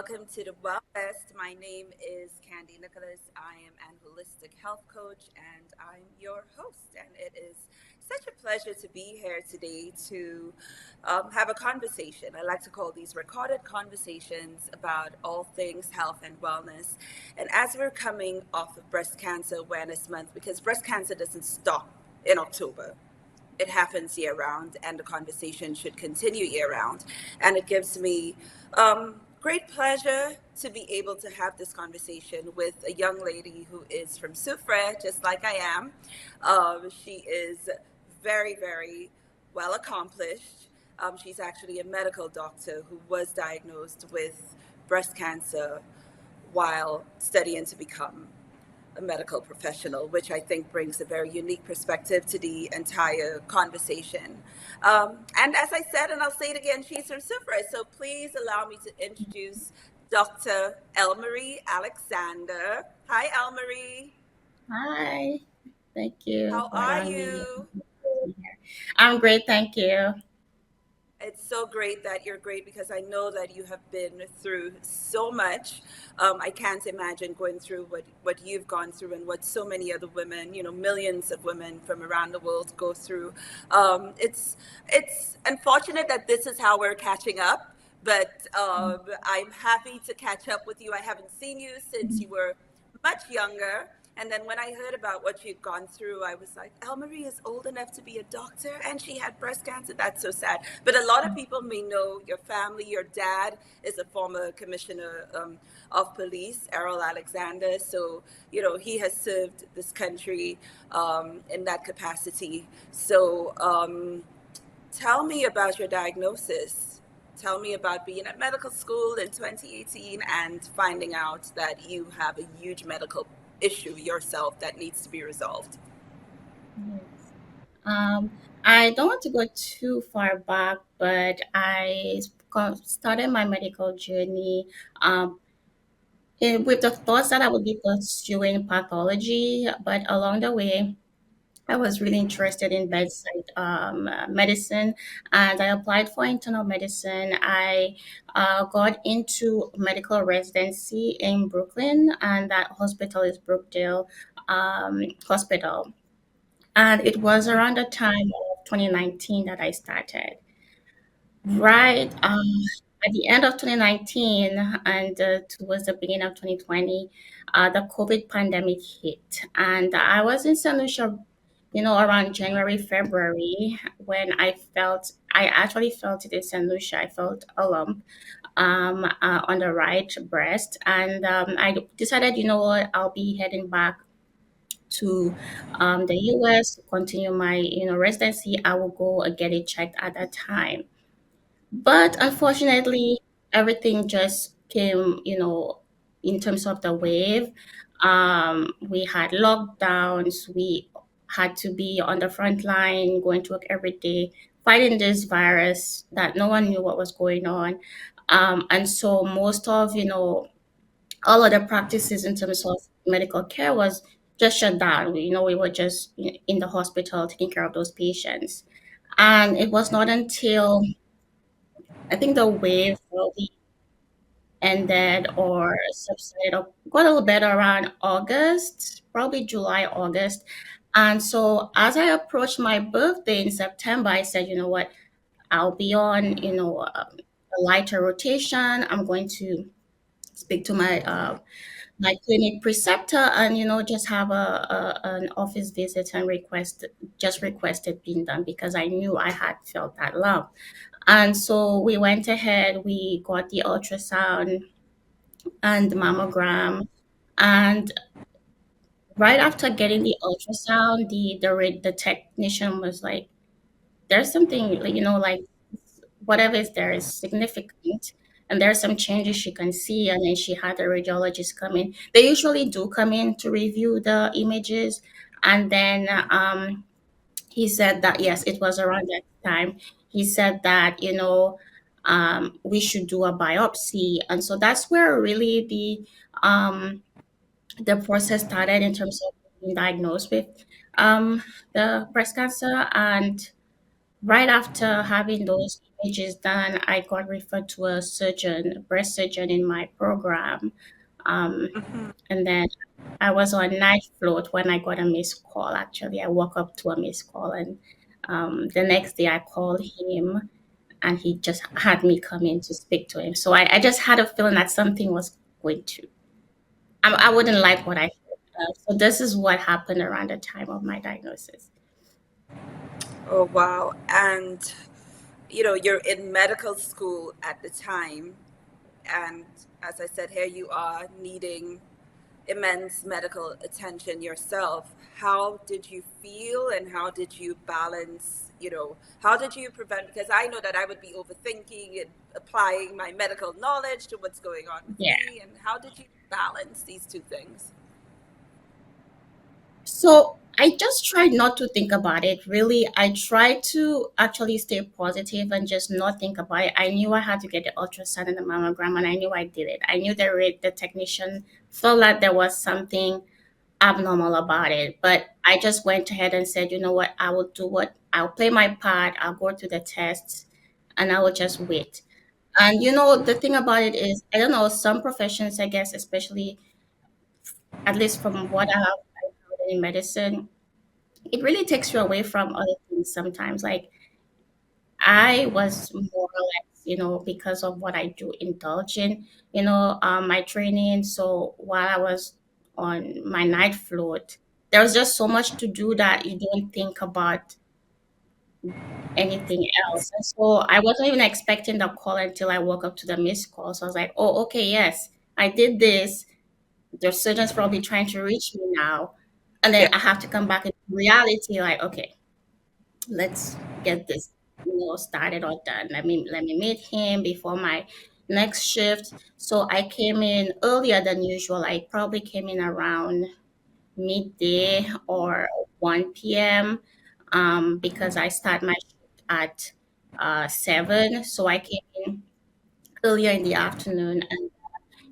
welcome to the Wellness. My name is Candy Nicholas. I am an holistic health coach and I'm your host. And it is such a pleasure to be here today to have a conversation. I like to call these recorded conversations about all things health and wellness. And as we're coming off of Breast Cancer Awareness Month, because breast cancer doesn't stop in October, it happens year round, and the conversation should continue year round. And it gives me great pleasure to be able to have this conversation with a young lady who is from Soufrière, just like I am. She is very, very well accomplished. She's actually a medical doctor who was diagnosed with breast cancer while studying to become a medical professional, which I think brings a very unique perspective to the entire conversation. And as I said, and I'll say it again, she's from Sufra. So please allow me to introduce Dr. Elmarie Alexander. Hi, Elmarie. Hi, thank you How for are allowing me the you? opportunity here. I'm great, thank you. It's so great that you're great because I know that you have been through so much. I can't imagine going through what you've gone through and what so many other women, millions of women from around the world go through. It's unfortunate that this is how we're catching up, but I'm happy to catch up with you. I haven't seen you since you were much younger. And then when I heard about what you'd gone through, I was like, Elmarie is old enough to be a doctor and she had breast cancer. That's so sad. But a lot of people may know your family. Your dad is a former commissioner of police, Errol Alexander. So, he has served this country in that capacity. So, tell me about your diagnosis. Tell me about being at medical school in 2018 and finding out that you have a huge medical issue yourself that needs to be resolved. Yes. Um, I don't want to go too far back, but started my medical journey um, with the thoughts that I would be pursuing pathology, but along the way, I was really interested in bedside medicine, and I applied for internal medicine. I got into medical residency in Brooklyn, and that hospital is Brookdale Hospital. And it was around the time of 2019 that I started. Right. At the end of 2019 and towards the beginning of 2020, the COVID pandemic hit. And I was in St. Lucia, around January, February, when I actually felt it in St. Lucia. I felt a lump on the right breast. And I decided, you know what, I'll be heading back to the US to continue my, residency. I will go and get it checked at that time. But unfortunately, everything just came, in terms of the wave. We had lockdowns. We had to be on the front line, going to work every day, fighting this virus that no one knew what was going on. And so most of, all other practices in terms of medical care was just shut down. We were just in the hospital taking care of those patients. And it was not until I think the wave probably ended or subsided or got a little better around August, probably July, August. And so as I approached my birthday in September, I said, you know what, I'll be on, a lighter rotation. I'm going to speak to my clinic preceptor and, just have an office visit and request it being done because I knew I had felt that lump. And so we went ahead, we got the ultrasound and the mammogram. And right after getting the ultrasound, the technician was like, there's something, like whatever is there is significant. And there's some changes she can see. And then she had a radiologist come in. They usually do come in to review the images. And then he said that yes, it was around that time. He said that we should do a biopsy, and so that's where really the process started in terms of being diagnosed with the breast cancer. And right after having those images done, I got referred to a surgeon, a breast surgeon in my program. Um, Hmm. and then I was on night float when I got a missed call. Actually, I woke up to a missed call, and the next day I called him, and he just had me come in to speak to him. So I just had a feeling that something was going to. I wouldn't like what I heard. So this is what happened around the time of my diagnosis. Oh, wow. And, you're in medical school at the time. And as I said, here you are needing immense medical attention yourself. How did you feel and how did you balance, how did you prevent? Because I know that I would be overthinking and applying my medical knowledge to what's going on with Yeah. me. And how did you balance these two things? So I just tried not to think about it. Really, I tried to actually stay positive and just not think about it. I knew I had to get the ultrasound and the mammogram, and I knew I did it. I knew the technician felt like there was something abnormal about it, but I just went ahead and said, you know what, I'll play my part. I'll go to the tests, and I will just wait. And the thing about it is, I don't know, some professions, I guess, especially at least from what I have heard in medicine, it really takes you away from other things sometimes. Like I was more or less, because of what I do, indulge in, my training. So while I was on my night float, there was just so much to do that you don't think about anything else. And so I wasn't even expecting the call until I woke up to the missed call. So I was like, oh, okay, yes, I did this. The surgeon's probably trying to reach me now. And then Yeah. I have to come back into reality, like, okay, let's get this started or done. Let me meet him before my next shift. So I came in earlier than usual. I probably came in around midday or 1 p.m. Because I start my shift at 7. So I came in earlier in the afternoon, and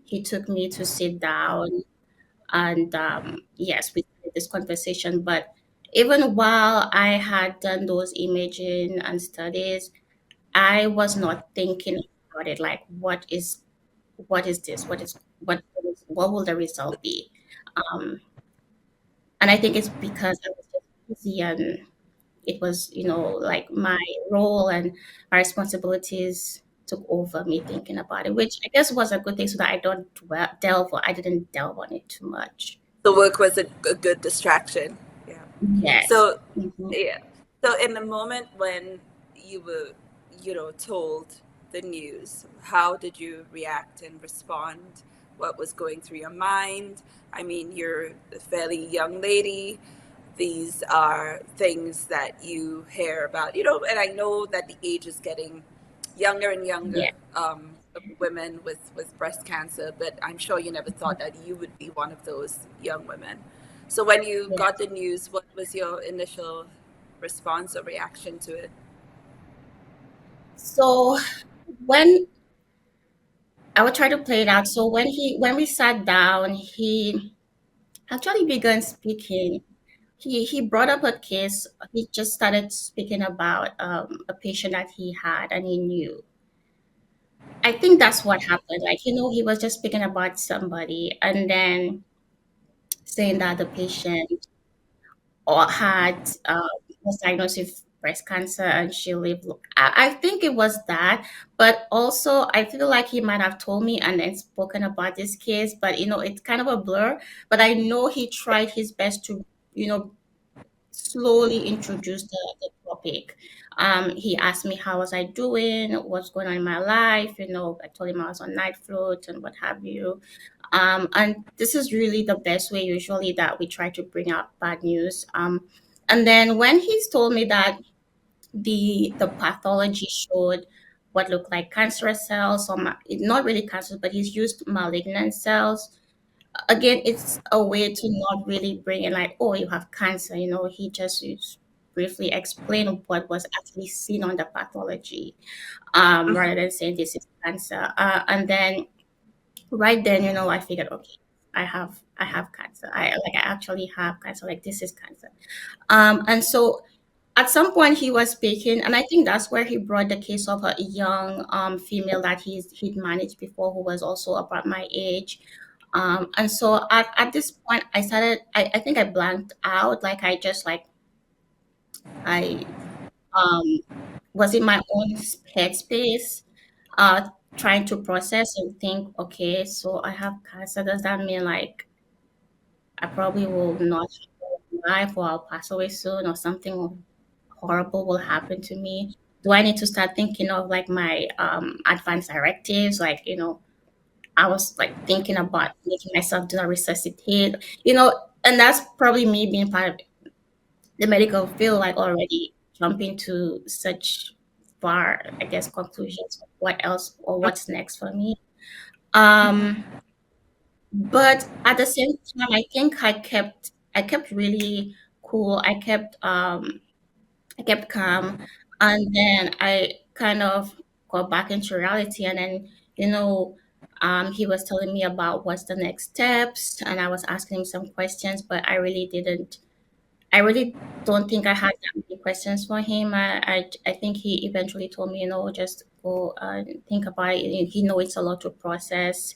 he took me to sit down, and yes, we had this conversation. But even while I had done those imaging and studies, I was not thinking about it like what is this? What will the result be? Um, and I think it's because I was just busy, and it was, like my role and my responsibilities took over me thinking about it, which I guess was a good thing so that I didn't delve on it too much. The work was a good distraction. Yeah. Yes. So, Mhm. yeah. So, in the moment when you were, told the news, how did you react and respond? What was going through your mind? I mean, you're a fairly young lady. These are things that you hear about, and I know that the age is getting younger and Yeah. younger, of women with breast cancer, but I'm sure you never thought that you would be one of those young women. So when you Yeah. got the news, what was your initial response or reaction to it? So when I would try to play it out. So when we sat down, he actually began speaking. He brought up a case. He just started speaking about a patient that he had and he knew. I think that's what happened. Like, he was just speaking about somebody and then saying that the patient or had was diagnosed with breast cancer and she lived. I think it was that, but also I feel like he might have told me and then spoken about this case, but it's kind of a blur. But I know he tried his best to you know slowly introduce the topic. He asked me how was I doing, what's going on in my life. I told him I was on night float and what have you. And this is really the best way usually that we try to bring out bad news. And then when he's told me that the pathology showed what looked like cancerous cells, or not really cancer, but he's used malignant cells. Again, it's a way to not really bring in like, oh, you have cancer. He just briefly explain what was actually seen on the pathology, rather than saying this is cancer. And then right then, I figured, okay, I have cancer. I actually have cancer. Like this is cancer. And so at some point he was speaking, and I think that's where he brought the case of a young female that he'd managed before who was also about my age. And so at this point I started, I think I blanked out, like I just like I um was in my own headspace, trying to process and think, okay, so I have cancer. Does that mean like I probably will not have a life, or I'll pass away soon, or something horrible will happen to me? Do I need to start thinking of like my advanced directives? Like, I was like thinking about making myself do a resuscitate, and that's probably me being part of the medical field, like already jumping to such far, I guess, conclusions of what else or what's next for me. Um, but at the same time, I think I kept really cool. I kept calm, and then I kind of got back into reality. And then, he was telling me about what's the next steps, and I was asking him some questions, but I really don't think I had that many questions for him. I think he eventually told me, just go and think about it. He know it's a lot to process.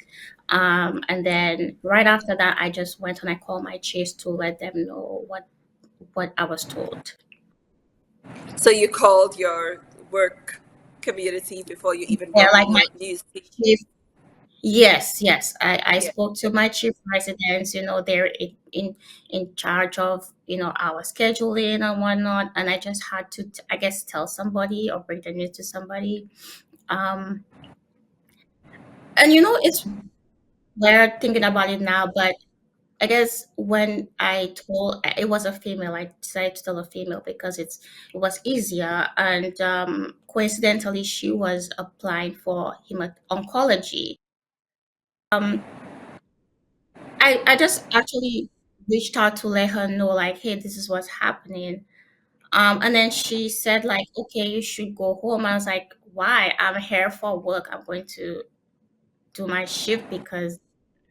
And then right after that, I just went and I called my chiefs to let them know what I was told. So you called your work community before you even Yeah, broke like my the news to chief. Yes, yes. I yeah. spoke to my chief residents. They're in charge of, our scheduling and whatnot. And I just had to, I guess, tell somebody or bring the news to somebody. Um, and it's weird thinking about it now, but I guess when I told it was a female, I decided to tell a female because it was easier. And coincidentally, she was applying for oncology. Um, I just actually reached out to let her know, like, hey, this is what's happening. And then she said, like, okay, you should go home. I was like, why? I'm here for work. I'm going to do my shift because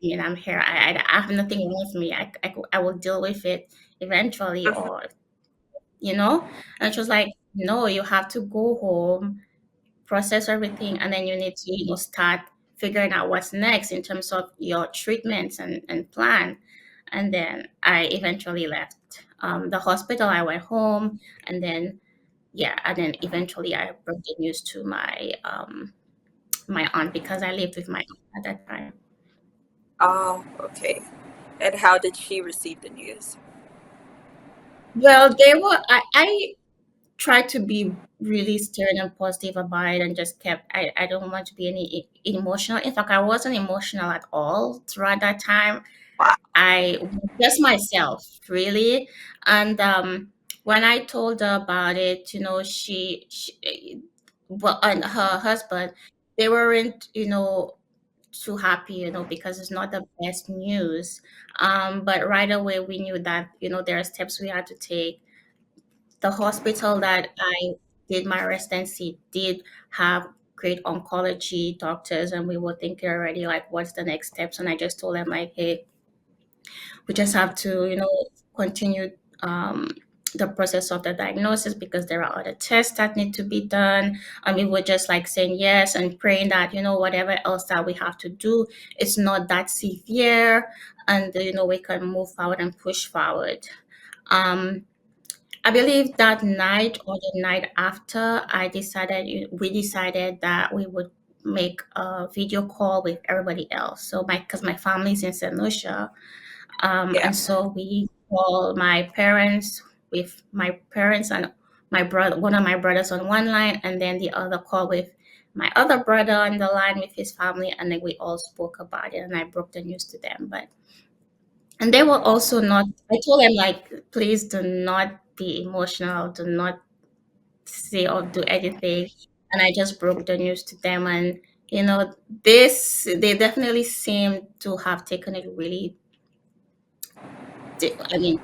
I'm here. I have nothing wrong with me. I will deal with it eventually, Mhm. or And she was like, no, you have to go home, process everything, and then you need to, start figuring out what's next in terms of your treatments and plan. And then I eventually left the hospital. I went home, and then yeah, and then eventually I broke the news to my aunt because I lived with my aunt at that time. Oh, okay. And how did she receive the news? Well, I tried to be really stern and positive about it and just kept, I don't want to be any emotional. In fact, I wasn't emotional at all throughout that time. Wow. I was just myself, really. And when I told her about it, well, and her husband, they weren't, too happy, because it's not the best news. But right away, we knew that, there are steps we had to take. The hospital that I did my residency did have great oncology doctors, and we were thinking already like what's the next steps. And I just told them like, hey, we just have to, continue the process of the diagnosis because there are other tests that need to be done. And we were just like saying yes and praying that, whatever else that we have to do, it's not that severe, and we can move forward and push forward. Um, I believe that night or the night after, we decided that we would make a video call with everybody else. So because my family's in St. Lucia, Yeah. and so we call my parents and my brother, one of my brothers on one line, and then the other call with my other brother on the line with his family, and then we all spoke about it, and I broke the news to them. And they were also not. I told them like, please do not be emotional, do not say or do anything. And I just broke the news to them, and they definitely seem to have taken it really. I mean,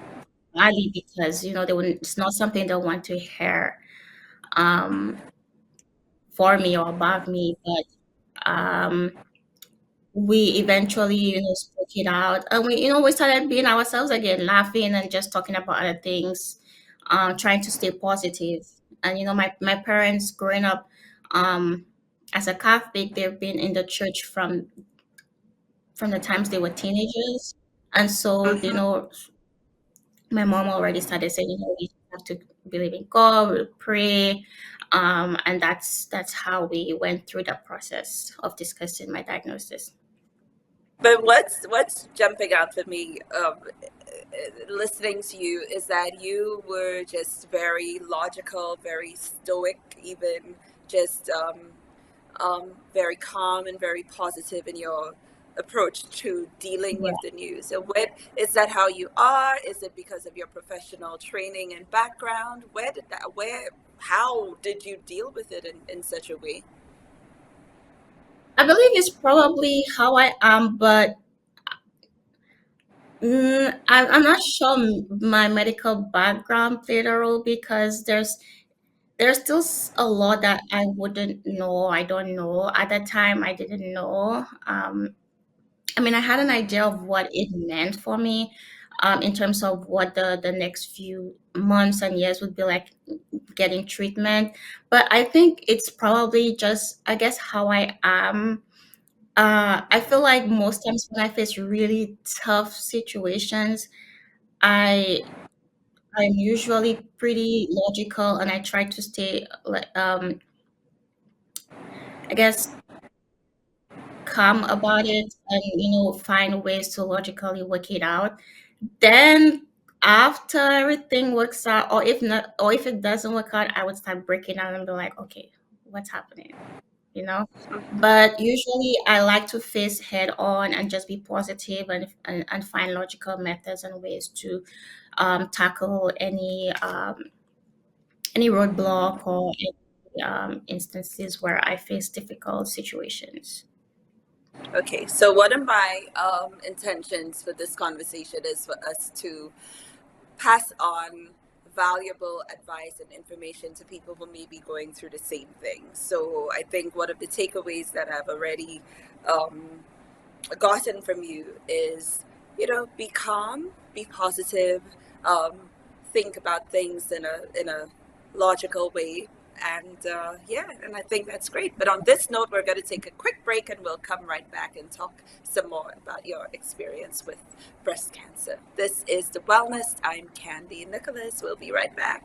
badly because it's not something they want to hear um, for me or about me, but um, we eventually spoke it out, and we started being ourselves again, laughing and just talking about other things. trying to stay positive. And my parents growing up um, as a Catholic, they've been in the church from the times they were teenagers, and so Mhm. my mom already started saying, we have to believe in God, we pray, and that's how we went through the process of discussing my diagnosis. But what's jumping out for me, listening to you, is that you were just very logical, very stoic, even just very calm and very positive in your approach to dealing Yeah. with the news. So, is that how you are? Is it because of your professional training and background? How did you deal with it in such a way? I believe it's probably how I am, but I'm not sure my medical background played a role, because there's still a lot that I wouldn't know. I don't know. At that time, I didn't know. I mean, I had an idea of what it meant for me, in terms of what the next few months and years would be like getting treatment. But I think it's probably just, I guess, how I am. I feel like most times when I face really tough situations, I I'm usually pretty logical, and I try to stay like, I guess, calm about it, and find ways to logically work it out. Then after everything works out, or if not, or if it doesn't work out, I would start breaking down and be like, okay, what's happening? You know? But usually I like to face head on and just be positive, and find logical methods and ways to tackle any roadblock, or any instances where I face difficult situations. Okay, so one of my intentions for this conversation is for us to pass on valuable advice and information to people who may be going through the same thing. So I think one of the takeaways that I've already um, gotten from you is, be calm, be positive, um, think about things in a logical way. And yeah, and I think that's great. But on this note, we're going to take a quick break and we'll come right back and talk some more about your experience with breast cancer. This is The Wellness. I'm Candy Nicholas. We'll be right back.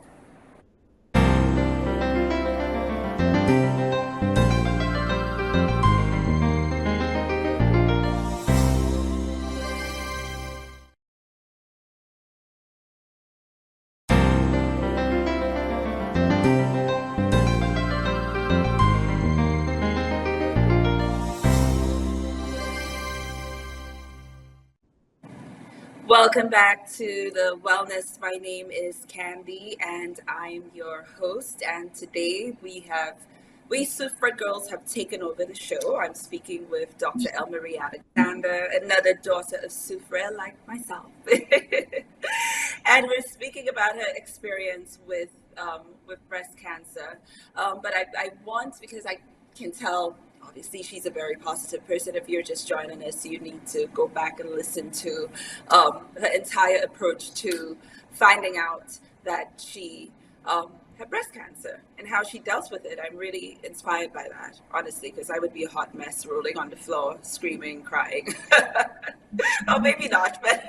Welcome back to The Wellness. My name is Candy and I'm your host. And today we Sufra girls have taken over the show. I'm speaking with Dr. Elmarie Alexander, another daughter of Sufra like myself. And we're speaking about her experience with breast cancer. But I want, because I can tell, obviously she's a very positive person. If you're just joining us, you need to go back and listen to her entire approach to finding out that she had breast cancer and how she dealt with it. I'm really inspired by that, honestly, because I would be a hot mess rolling on the floor, screaming, crying. Oh, maybe not, but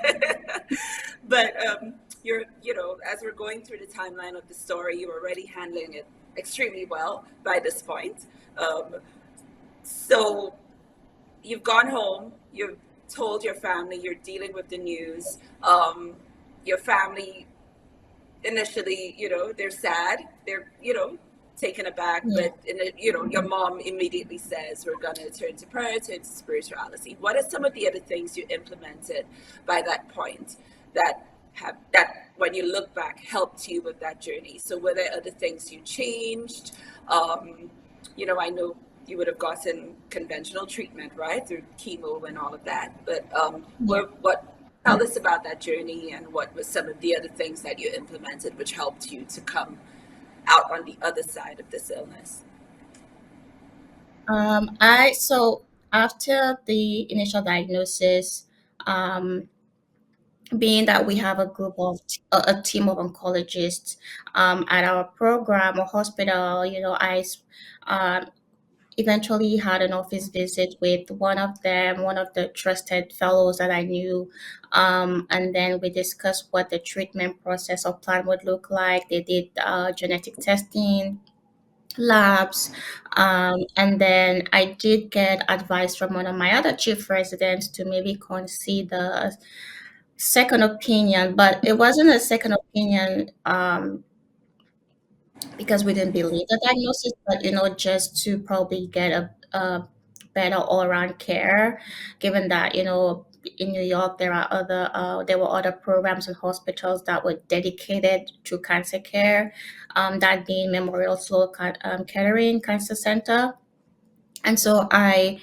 but as we're going through the timeline of the story, you're already handling it extremely well by this point. Um, so you've gone home, you've told your family, you're dealing with the news. Your family initially, they're sad, they're, taken aback, Yeah. but your mom immediately says, we're going to turn to prayer, turn to spirituality. What are some of the other things you implemented by that point that when you look back helped you with that journey? So were there other things you changed? I know you would have gotten conventional treatment, right, through chemo and all of that. But Yeah. tell us about that journey and what were some of the other things that you implemented which helped you to come out on the other side of this illness. I so after the initial diagnosis, um, being that we have a group of a team of oncologists at our program or hospital, um, eventually had an office visit with one of them, one of the trusted fellows that I knew. And then we discussed what the treatment process or plan would look like. They did genetic testing, labs, and then I did get advice from one of my other chief residents to maybe consider second opinion, but it wasn't a second opinion because we didn't believe the diagnosis, but just to probably get a better all-around care, given that in New York there were other programs and hospitals that were dedicated to cancer care, that being Memorial Kettering Cancer Center. And so I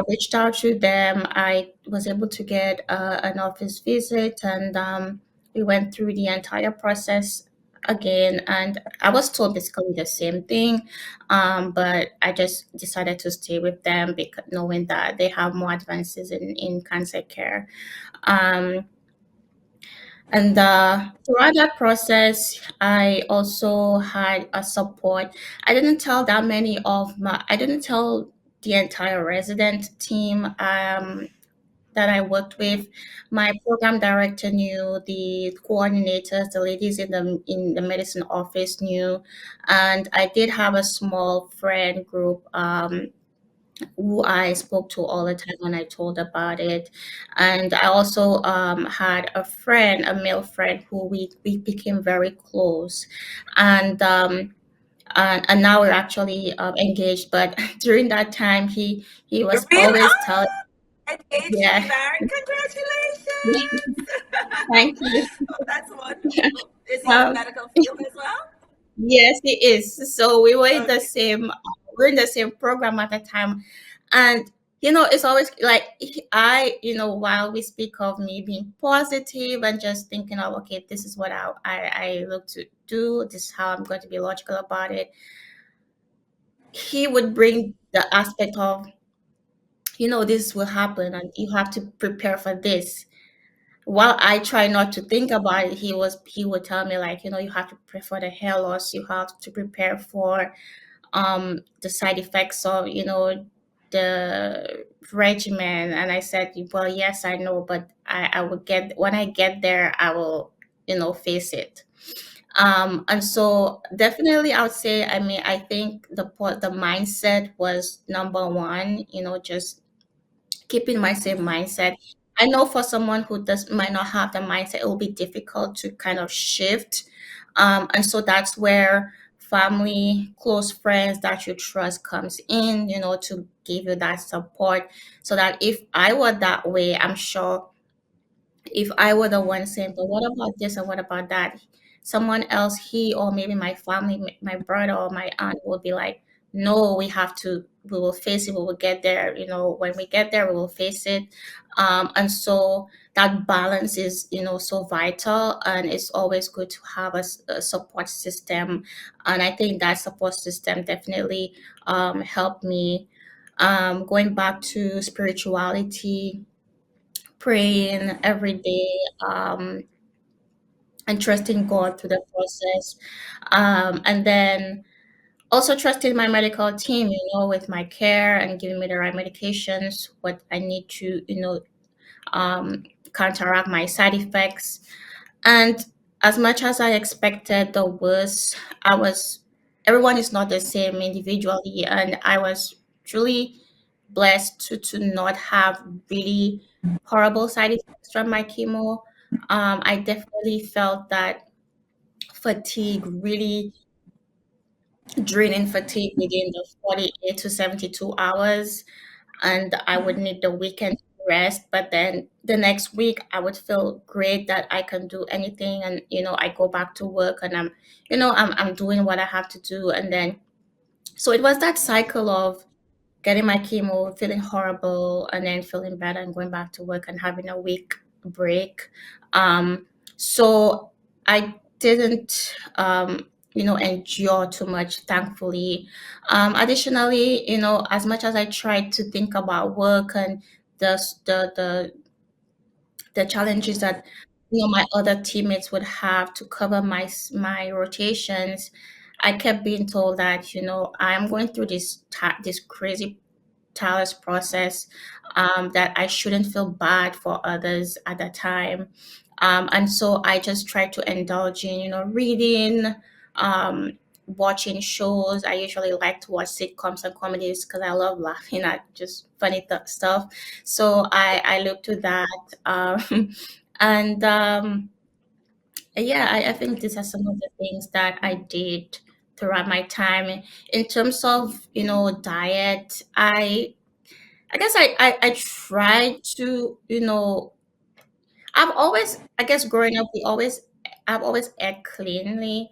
reached out to them. I was able to get an office visit, and we went through the entire process again. And I was told basically the same thing, but I just decided to stay with them because knowing that they have more advances in cancer care. Um, and throughout that process, I also had a support. I didn't tell the entire resident team that I worked with. My program director knew, the coordinators, the ladies in the medicine office knew, and I did have a small friend group. Who I spoke to all the time when I told about it. And I also had a friend, a male friend, who we became very close. And and now we're actually engaged. But during that time, he You're was really always telling, engaged to be yeah, married. Congratulations! thank you. Oh, that's wonderful. Is he in the Um, medical field as well? yes, it is. So we were in the Okay. same program at the time, and it's always like while we speak of me being positive and just thinking of, okay, this is what I look to do. This is how I'm going to be logical about it. He would bring the aspect of, this will happen and you have to prepare for this. While I try not to think about it, he would tell me, like, you have to prepare for the hair loss, you have to prepare for the side effects of the regimen. And I said, well, yes, I know, but I will get when I get there, I will face it. And so definitely I would say, I mean, I think the mindset was number one, just keeping my same mindset. I know for someone who does might not have the mindset, it will be difficult to kind of shift. And so that's where family, close friends that you trust comes in, to give you that support. So that if I were that way, I'm sure if I were the one saying, but what about this and what about that? Someone else, he or maybe my family, my brother or my aunt would be like, no, we will face it, we will get there. When we get there, we will face it. And so that balance is, so vital. And it's always good to have a support system. And I think that support system definitely helped me. Going back to spirituality, praying every day, and trusting God through the process. And then also trusting my medical team, with my care and giving me the right medications, what I need to, counteract my side effects. And as much as I expected the worst, I was, everyone is not the same individually. And I was truly blessed to not have really horrible side effects from my chemo. I definitely felt that fatigue, really draining fatigue within the 48 to 72 hours. And I would need the weekend to rest. But then the next week, I would feel great that I can do anything. And, I go back to work and I'm doing what I have to do. And then, so it was that cycle of getting my chemo, feeling horrible, and then feeling better and going back to work and having a week break. So I didn't, endure too much, thankfully. Additionally, as much as I tried to think about work and the the the, the challenges that my other teammates would have to cover my rotations, I kept being told that, I'm going through this crazy tireless process, that I shouldn't feel bad for others at that time. And so I just try to indulge in, reading, um, watching shows. I usually like to watch sitcoms and comedies because I love laughing at just funny stuff. So I look to that. And yeah, I think these are some of the things that I did throughout my time. In terms of, diet, I guess I tried to, I guess growing up, I've always ate cleanly.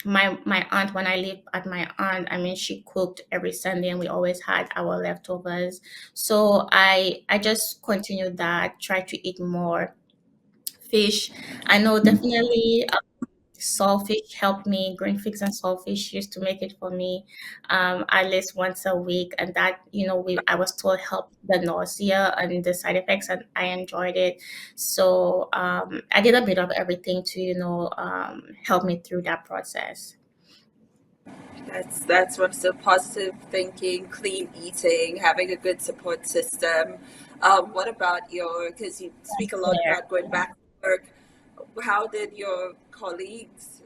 My aunt, when I lived at my aunt, I mean, she cooked every Sunday and we always had our leftovers. So I just continued that, try to eat more fish. I know definitely saltfish helped me. Green figs and saltfish used to make it for me, at least once a week, and that, I was told helped the nausea and the side effects, and I enjoyed it. So I did a bit of everything to, help me through that process. That's what's so positive thinking, clean eating, having a good support system. What about because you speak a lot Yeah. about going back to work. How did your colleagues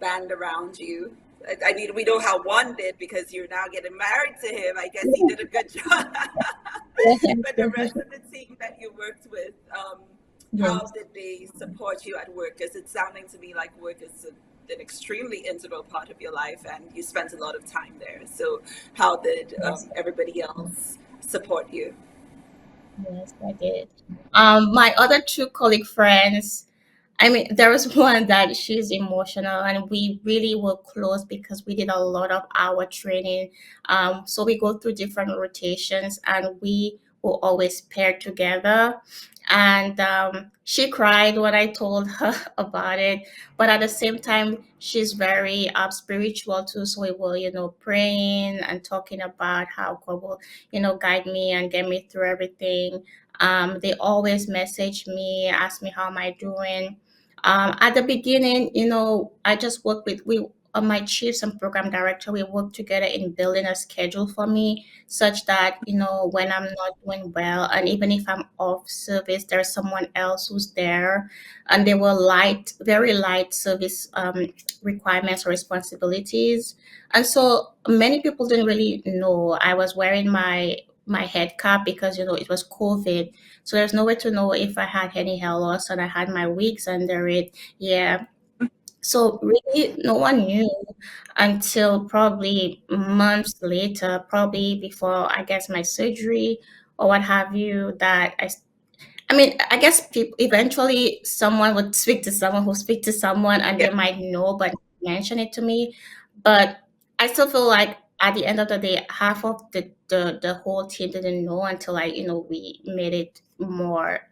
band around you? I mean, we know how one did because you're now getting married to him. I guess he did a good job. But the rest of the team that you worked with, how Yes. did they support you at work? Because it's sounding to me like work is an extremely integral part of your life and you spent a lot of time there. So, how did Yes. everybody else support you? Yes, I did. My other two colleague friends, I mean, there was one that she's emotional, and we really were close because we did a lot of our training. So we go through different rotations, and we will always pair together. And she cried when I told her about it, but at the same time, she's very spiritual too. So we were, praying and talking about how God will, guide me and get me through everything. They always message me, ask me how am I doing. At the beginning, I just worked with we my chiefs and program director. We worked together in building a schedule for me, such that when I'm not doing well, and even if I'm off service, there's someone else who's there, and they were very light service requirements or responsibilities, and so many people didn't really know I was wearing my head cap because it was COVID, so there's no way to know if I had any hair loss, and I had my wigs under it. Yeah. So really, no one knew until probably months later, probably before I guess my surgery or what have you, that I mean, I guess people eventually someone would speak to someone who speak to someone and Yeah, they might know but mention it to me. But I still feel like at the end of the day, half of the whole team didn't know until we made it more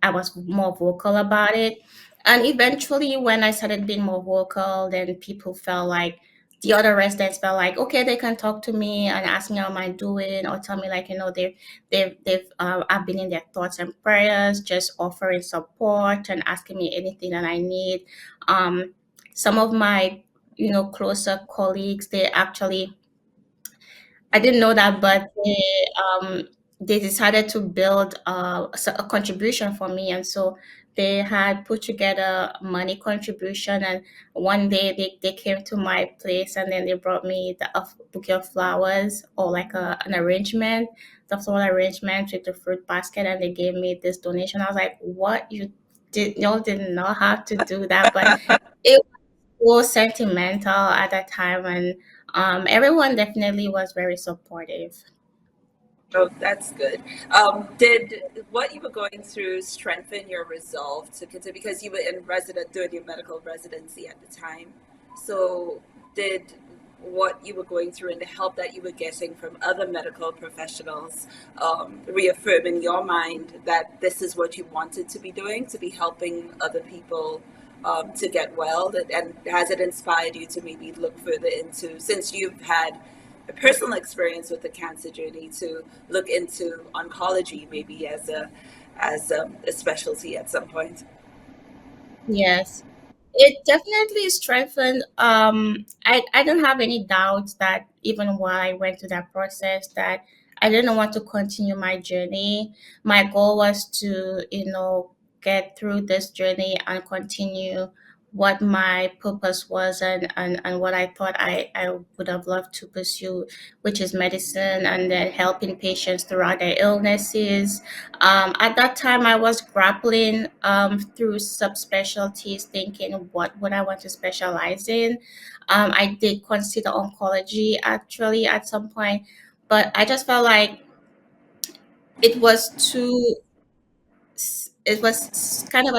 I was more vocal about it. And eventually, when I started being more vocal, then people felt like the other residents felt like, okay, they can talk to me and ask me how am I doing, or tell me like, I've been in their thoughts and prayers, just offering support and asking me anything that I need. Um, some of my, closer colleagues, they actually I didn't know that, but they decided to build a contribution for me, and so they had put together a money contribution. And one day they came to my place, and then they brought me a bouquet of flowers, or like an arrangement, the floral arrangement with the fruit basket, and they gave me this donation. I was like, "What y'all didn't know how to do that," but it was sentimental at that time, and everyone definitely was very supportive. oh, that's good. Did what you were going through strengthen your resolve to continue? Because you were in resident doing your medical residency at the time. So, did what you were going through and the help that you were getting from other medical professionals reaffirm in your mind that this is what you wanted to be doing, to be helping other people to get well? And has it inspired you to maybe look further into, since you've had a personal experience with the cancer journey, to look into oncology maybe as as a specialty at some point. Yes. It definitely strengthened. I don't have any doubts that even while I went through that process, that I didn't want to continue my journey. My goal was to, get through this journey and continue what my purpose was, and what I thought I would have loved to pursue, which is medicine and then helping patients throughout their illnesses. At that time, I was grappling through subspecialties, thinking what would I want to specialize in. I did consider oncology actually at some point, but I just felt like it was too, it was kind of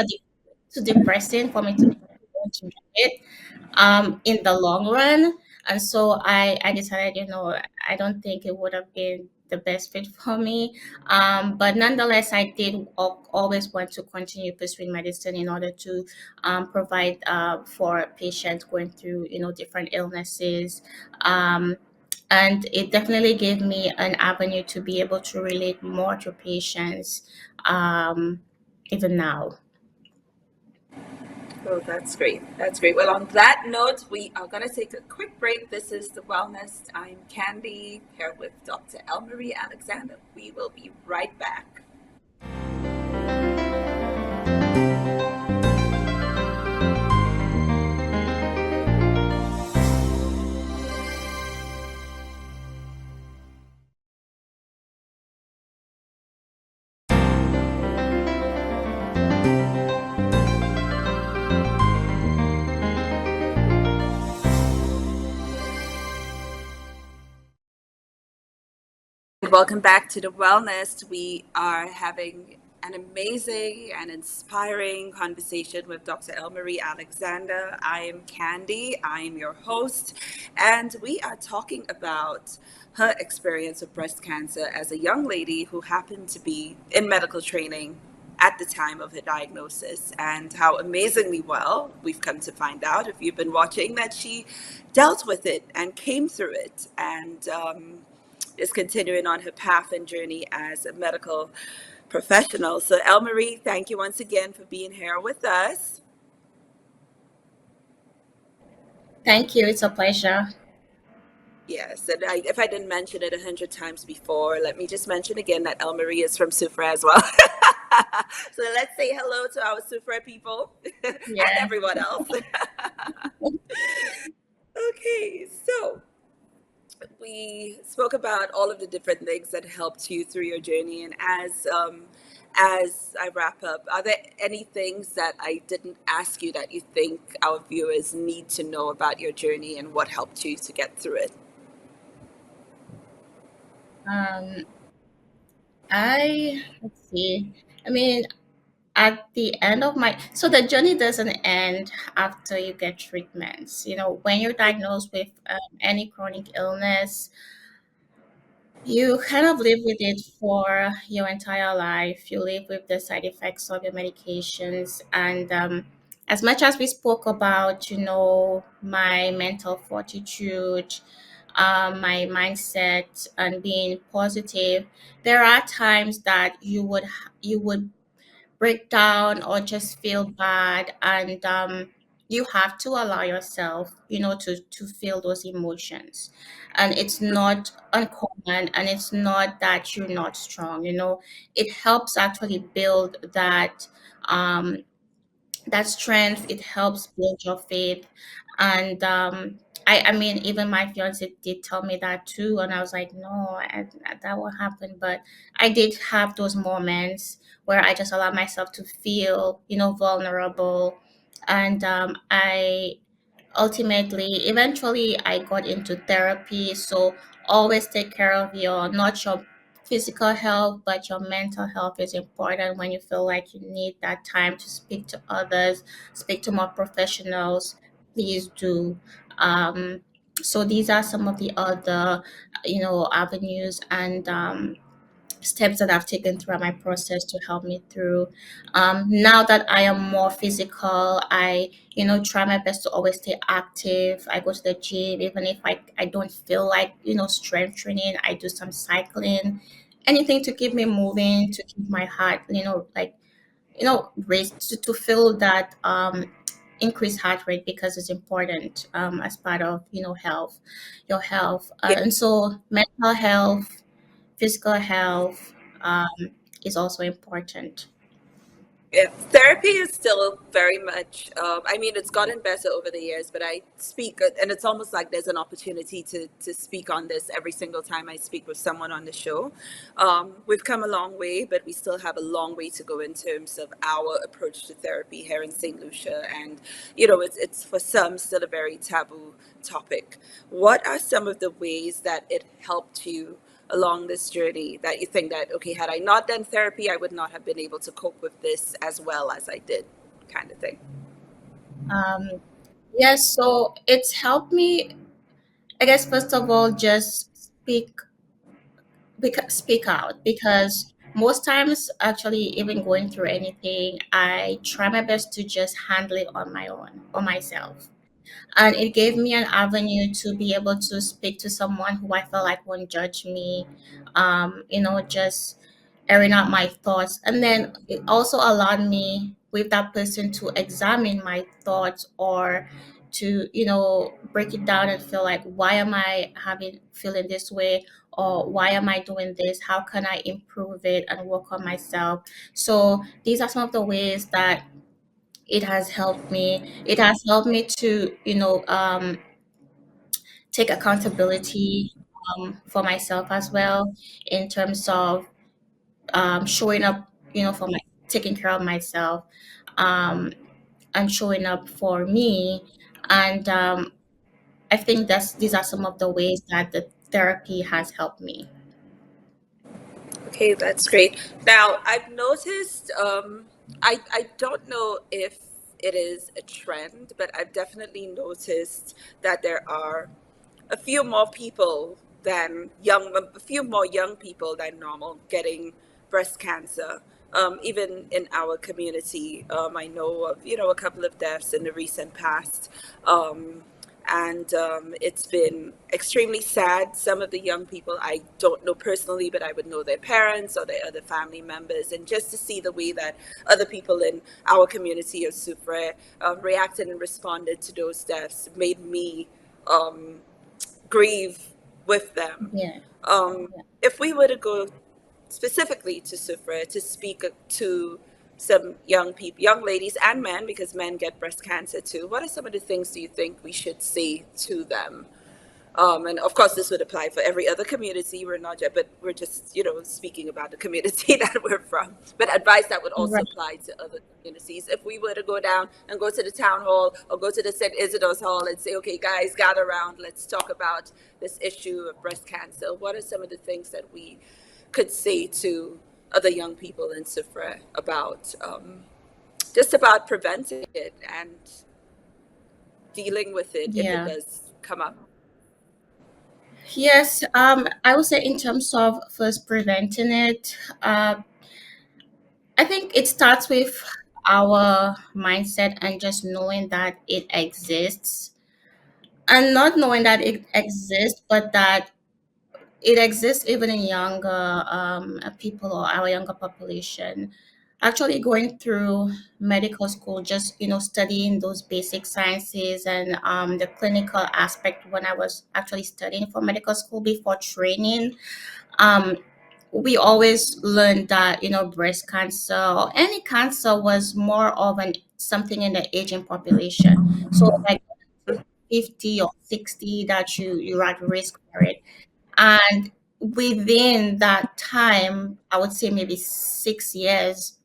too depressing for me to want to do it in the long run. And so I decided, I don't think it would have been the best fit for me. But nonetheless, I did always want to continue pursuing medicine in order to provide for patients going through, different illnesses. Um, and it definitely gave me an avenue to be able to relate more to patients, um, even now. Oh, that's great. That's great. Well, on that note, we are going to take a quick break. This is The Wellness. I'm Candy, here with Dr. Elmarie Alexander. We will be right back. Welcome back to The Wellness. We are having an amazing and inspiring conversation with Dr. Elmarie Alexander. I am Candy, I am your host, and we are talking about her experience with breast cancer as a young lady who happened to be in medical training at the time of her diagnosis, and how amazingly well we've come to find out, if you've been watching, that she dealt with it and came through it, and is continuing on her path and journey as a medical professional. So, Elmarie, thank you once again for being here with us. Thank you. It's a pleasure. Yes, and if I didn't mention it 100 times before, let me just mention again that Elmarie is from Sufra as well. So let's say hello to our Sufra people and Yeah. everyone else. Okay, so we spoke about all of the different things that helped you through your journey, and as I wrap up, are there any things that I didn't ask you that you think our viewers need to know about your journey and what helped you to get through it? Um, let's see. I mean, at the end of so the journey doesn't end after you get treatments. When you're diagnosed with any chronic illness, you kind of live with it for your entire life. You live with the side effects of your medications. And as much as we spoke about, my mental fortitude, my mindset, and being positive, there are times that you would break down or just feel bad, and you have to allow yourself, to feel those emotions. And it's not uncommon, and it's not that you're not strong. It helps actually build um that strength. It helps build your faith. And I mean, even my fiance did tell me that too, and I was like, no, that won't happen. But I did have those moments where I just allowed myself to feel, vulnerable. And I ultimately, eventually, I got into therapy. So always take care of not your physical health, but your mental health is important. When you feel like you need that time to speak to others, speak to more professionals, please do. um, so these are some of the other, avenues and steps that I've taken throughout my process to help me through. Now that I am more physical, I, try my best to always stay active. I go to the gym, even if I don't feel like, strength training, I do some cycling. anything to keep me moving, to keep my heart, like, raised, to feel that increased heart rate, because it's important as part of, health, your health. And so mental health, physical health is also important. Yeah, therapy is still very much. I mean, it's gotten better over the years, but I speak, and it's almost like there's an opportunity to speak on this every single time I speak with someone on the show. We've come a long way, but we still have a long way to go in terms of our approach to therapy here in St. Lucia, and it's for some still a very taboo topic. What are some of the ways that it helped you along this journey that you think that, okay, had I not done therapy, I would not have been able to cope with this as well as I did, kind of thing? um, yes, so it's helped me, I guess, first of all, just speak out, because most times, actually, even going through anything, I try my best to just handle it on my own, on myself. And it gave me an avenue to be able to speak to someone who I felt like won't judge me, just airing out my thoughts. And then it also allowed me with that person to examine my thoughts, or to, break it down and feel like, why am I having feeling this way, or why am I doing this? How can I improve it and work on myself? So these are some of the ways that it has helped me. It has helped me to, take accountability for myself as well, in terms of showing up, for my taking care of myself, um, and showing up for me. And I think these are some of the ways that the therapy has helped me. Okay, that's great. Now, I've noticed, I don't know if it is a trend, but I've definitely noticed that there are a few more people a few more young people than normal getting breast cancer. Even in our community, I know of, a couple of deaths in the recent past. And it's been extremely sad. Some of the young people I don't know personally, but I would know their parents or their other family members. And just to see the way that other people in our community of Supre reacted and responded to those deaths made me um, grieve with them. Yeah. If we were to go specifically to Supre to speak to some young people, young ladies and men, because men get breast cancer too, what are some of the things do you think we should say to them? And of course, this would apply for every other community. We're not, but we're just, speaking about the community that we're from. But advice that would also Right. apply to other communities. If we were to go down and go to the town hall or go to the St. Isidore's Hall and say, okay, guys, gather around, let's talk about this issue of breast cancer. What are some of the things that we could say to other young people in Sufra about just about preventing it and dealing with it if it Yeah. does come up? Yes. I would say, in terms of first preventing it, I think it starts with our mindset, and just knowing that it exists, and not knowing that it exists, but that it exists even in younger people, or our younger population. Actually, going through medical school, just, studying those basic sciences, and the clinical aspect, when I was actually studying for medical school before training, um, we always learned that, breast cancer or any cancer was more of an something in the aging population. So, like 50 or 60, that you're at risk for it. And within that time, I would say maybe 6 years,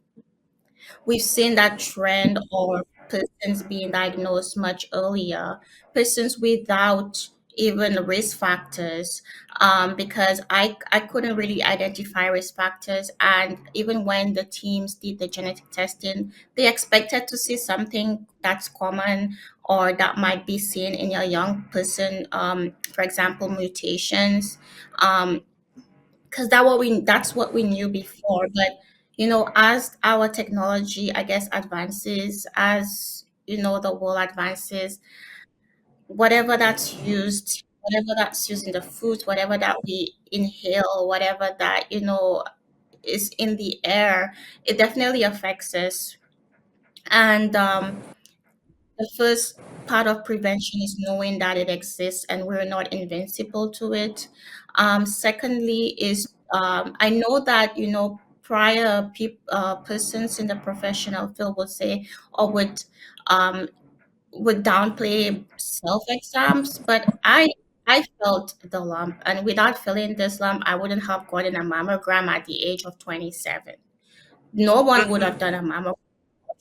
we've seen that trend, or persons being diagnosed much earlier, persons without even risk factors, because I couldn't really identify risk factors. And even when the teams did the genetic testing, they expected to see something that's common, or that might be seen in a young person, for example, mutations. Um, because that's what we knew before. But, as our technology, I guess, advances, as, the world advances, whatever that's used whatever that's used in the food, whatever that we inhale, whatever that, is in the air, it definitely affects us. And the first part of prevention is knowing that it exists and we're not invincible to it. Secondly, is I know that prior persons in the professional field would say or um, would downplay self exams, but I felt the lump, and without feeling this lump, I wouldn't have gotten a mammogram at the age of 27. No one would have done a mammogram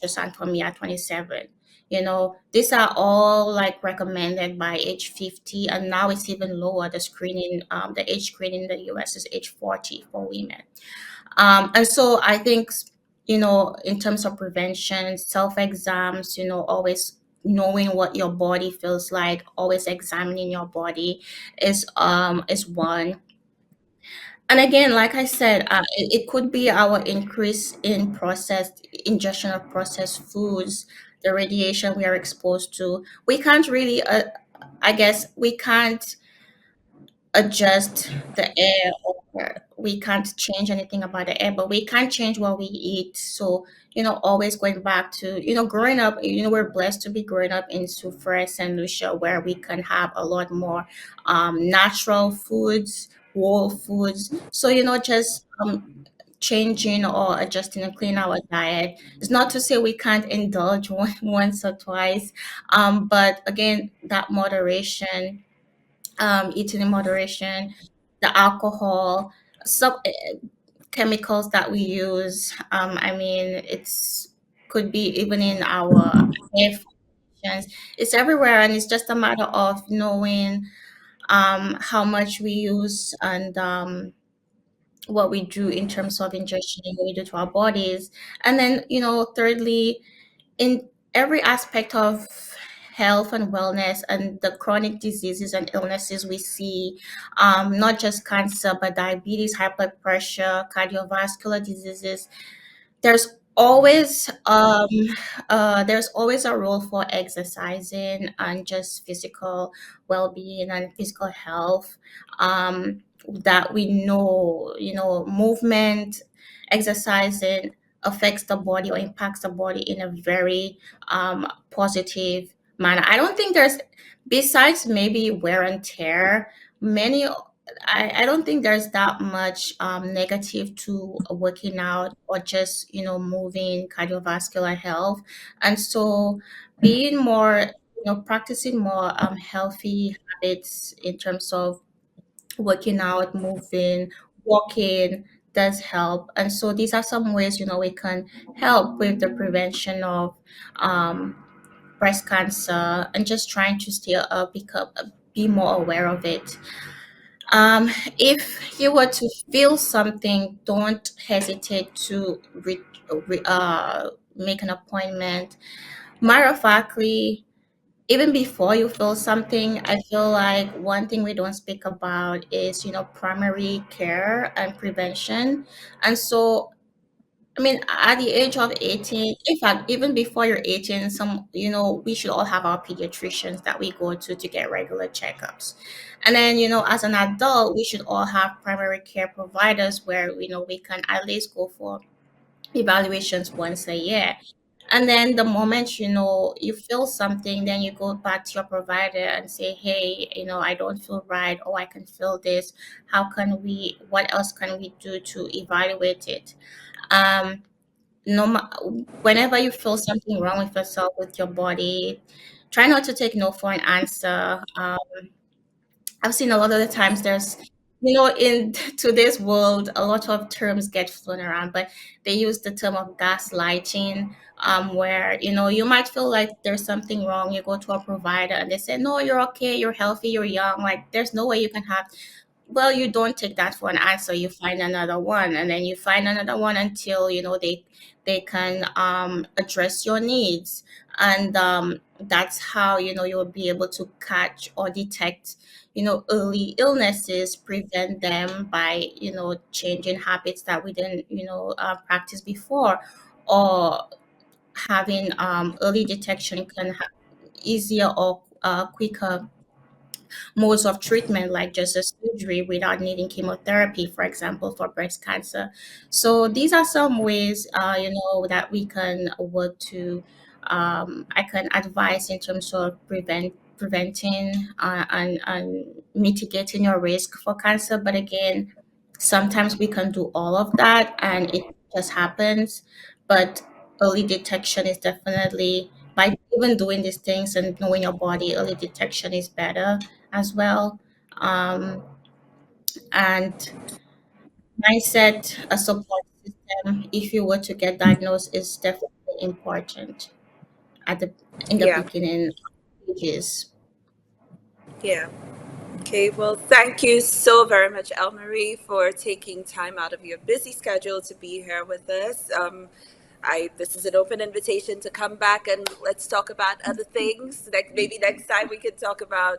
ultrasound for me at 27. These are all like recommended by age 50, and now it's even lower. The age screening in the US is age 40 for women. And so I think, in terms of prevention, self exams, always knowing what your body feels like, always examining your body is one. And again, like I said, it could be our increase in processed ingestion of processed foods, the radiation we are exposed to. We can't really, I guess, we can't adjust the air, or we can't change anything about the air, but we can change what we eat. So, always going back to, growing up, we're blessed to be growing up in Sufra and Lucia, where we can have a lot more natural foods, whole foods. So, just changing or adjusting and clean our diet. It's not to say we can't indulge once or twice, but again, that moderation, eating in moderation, the alcohol, some chemicals that we use. I mean, it's could be even in our air functions. It's everywhere, and it's just a matter of knowing how much we use and what we do in terms of ingestion and what we do to our bodies. And then, thirdly, in every aspect of health and wellness and the chronic diseases and illnesses we see, not just cancer, but diabetes, high blood pressure, cardiovascular diseases, there's always there's always a role for exercising and just physical well-being and physical health, that we know, movement, exercising affects the body or impacts the body in a very positive manner. I don't think there's, besides maybe wear and tear, many I don't think there's that much negative to working out or just, moving, cardiovascular health. And so being more, practicing more healthy habits in terms of working out, moving, walking does help. And so these are some ways, we can help with the prevention of um, breast cancer and just trying to stay be more aware of it. If you were to feel something, don't hesitate to make an appointment. Matter of factly, even before you feel something, I feel like one thing we don't speak about is, primary care and prevention. And so I mean, at the age of 18, in fact, even before you're 18, we should all have our pediatricians that we go to get regular checkups. And then, as an adult, we should all have primary care providers where, we can at least go for evaluations once a year. And then the moment, you feel something, then you go back to your provider and say, hey, I don't feel right, or I can feel this. What else can we do to evaluate it? Um, no ma- Whenever you feel something wrong with yourself, with your body, try not to take no for an answer. I've seen a lot of the times there's, in today's world, a lot of terms get thrown around, but they use the term of gaslighting, where, you might feel like there's something wrong. You go to a provider and they say, no, you're okay, you're healthy, you're young. Like, there's no way you can have, well, you don't take that for an answer. You find another one, and then you find another one until, they can address your needs. And that's how, you'll be able to catch or detect, early illnesses, prevent them by, changing habits that we didn't, practice before, or having early detection can easier or quicker modes of treatment, like just a surgery without needing chemotherapy, for example, for breast cancer. So these are some ways, that we can work to. I can advise in terms of preventing and mitigating your risk for cancer. But again, sometimes we can do all of that, and it just happens. But early detection is definitely, by even doing these things and knowing your body, early detection is better as well. Um, and mindset, a support system, if you were to get diagnosed, is definitely important at the in the Yeah. beginning stages. Yeah. Okay, well, thank you so very much, El Marie, for taking time out of your busy schedule to be here with us. This is an open invitation to come back and let's talk about other things. Like maybe next time we can talk about,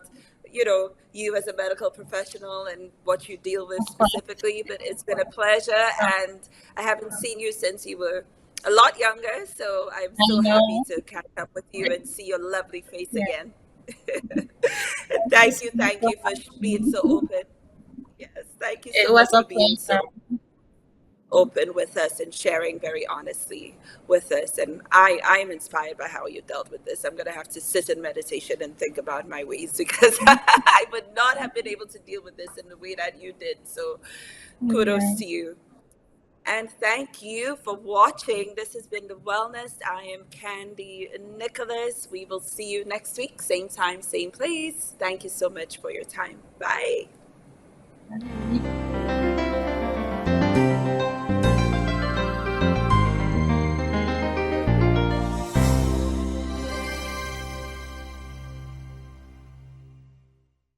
you as a medical professional and what you deal with Of course. specifically. But it's been a pleasure, and I haven't seen you since you were a lot younger. So I'm I so happy know. to catch up with you and see your lovely face Yeah. again. Thank you Thank so you, much thank for you for being having so me. open. Yes, thank you It so was much a for being pleasure. so open with us and sharing very honestly with us. And I am inspired by how you dealt with this. I'm going to have to sit in meditation and think about my ways because I would not have been able to deal with this in the way that you did. So kudos Yeah. to you. And thank you for watching. This has been The Wellness. I am Candy Nicholas. We will see you next week, same time, same place. Thank you so much for your time. Bye. Bye.